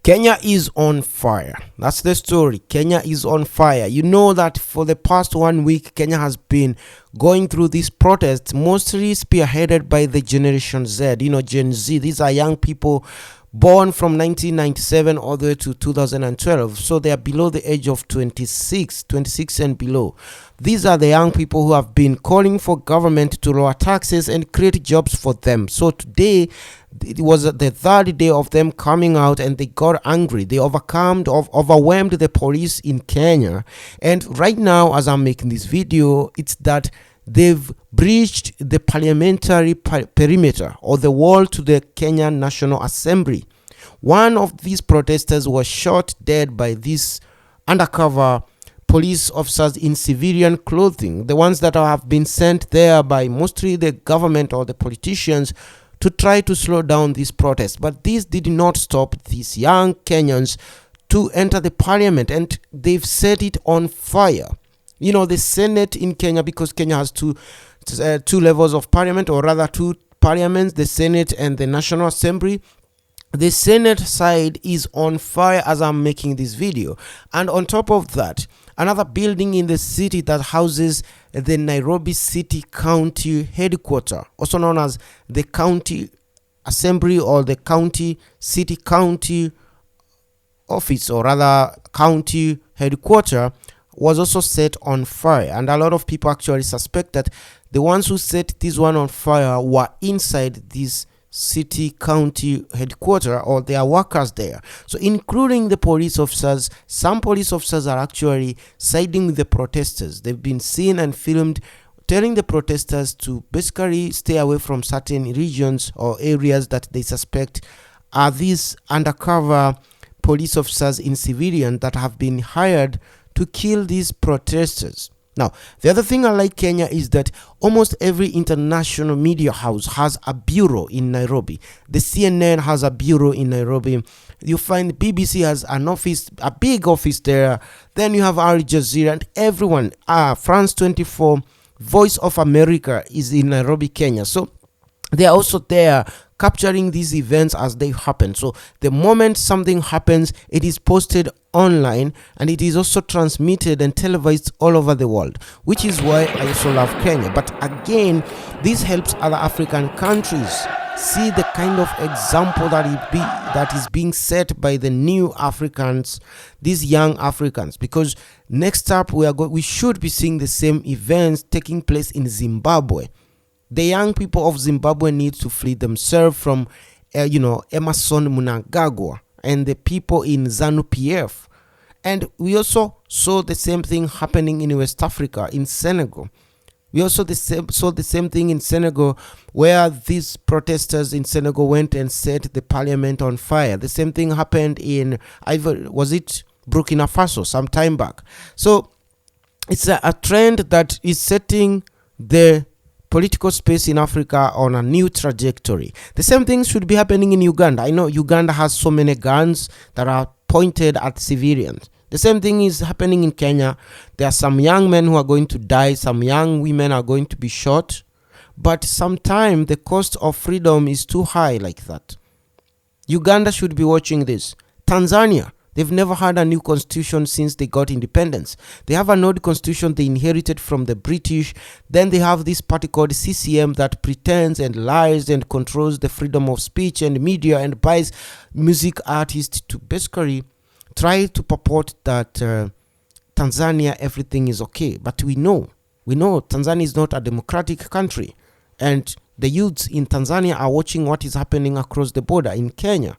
Kenya is on fire. That's the story. Kenya is on fire. You know that for the past 1 week, Kenya has been going through these protests, mostly spearheaded by the Generation Z, Gen Z. These are young people born from 1997 all the way to 2012. So they are below the age of 26 and below. These are the young people who have been calling for government to lower taxes and create jobs for them. So today, it was the third day of them coming out, and they got angry. They overwhelmed the police in Kenya. And right now, as I'm making this video, it's that they've breached the parliamentary perimeter or the wall to the Kenyan National Assembly. One of these protesters was shot dead by these undercover police officers in civilian clothing, the ones that have been sent there by mostly the government or the politicians to try to slow down these protests. But this did not stop these young Kenyans to enter the parliament, and they've set it on fire. The Senate in Kenya, because Kenya has two levels of parliament, or rather two parliaments, the Senate and the National Assembly. The Senate side is on fire as I'm making this video. And on top of that, another building in the city that houses the Nairobi City County Headquarters, also known as the County Assembly or the County Office, or rather County Headquarters, was also set on fire. And a lot of people actually suspect that the ones who set this one on fire were inside this city county headquarters, or they are workers there. So including the police officers, some police officers are actually siding with the protesters. They've been seen and filmed telling the protesters to basically stay away from certain regions or areas that they suspect are these undercover police officers in civilian that have been hired to kill these protesters. Now, the other thing I like Kenya is that almost every international media house has a bureau in Nairobi. The CNN has a bureau in Nairobi. You find BBC has an office, a big office there. Then you have Al Jazeera and everyone. France 24, Voice of America is in Nairobi, Kenya. So they are also there capturing these events as they happen. So the moment something happens, it is posted online, and it is also transmitted and televised all over the world, which is why I also love Kenya. But again, this helps other African countries see the kind of example that is being set by the new Africans, these young Africans, because next up we should be seeing the same events taking place in Zimbabwe. The young people of Zimbabwe need to flee themselves from, Emerson Mnangagwa and the people in ZANU-PF. And we also saw the same thing happening in West Africa, in Senegal. We also saw the same thing in Senegal, where these protesters in Senegal went and set the parliament on fire. The same thing happened in Ivory, was it Burkina Faso, some time back. So it's a trend that is setting the political space in Africa on a new trajectory. The same thing should be happening in Uganda. I know Uganda has so many guns that are pointed at civilians. The same thing is happening in Kenya. There are some young men who are going to die. Some young women are going to be shot. But sometimes the cost of freedom is too high like that. Uganda should be watching this. Tanzania. They've never had a new constitution since they got independence. They have an old constitution they inherited from the British. Then they have this party called CCM that pretends and lies and controls the freedom of speech and media and buys music artists to basically try to purport that Tanzania, everything is okay. But we know Tanzania is not a democratic country. And the youths in Tanzania are watching what is happening across the border in Kenya.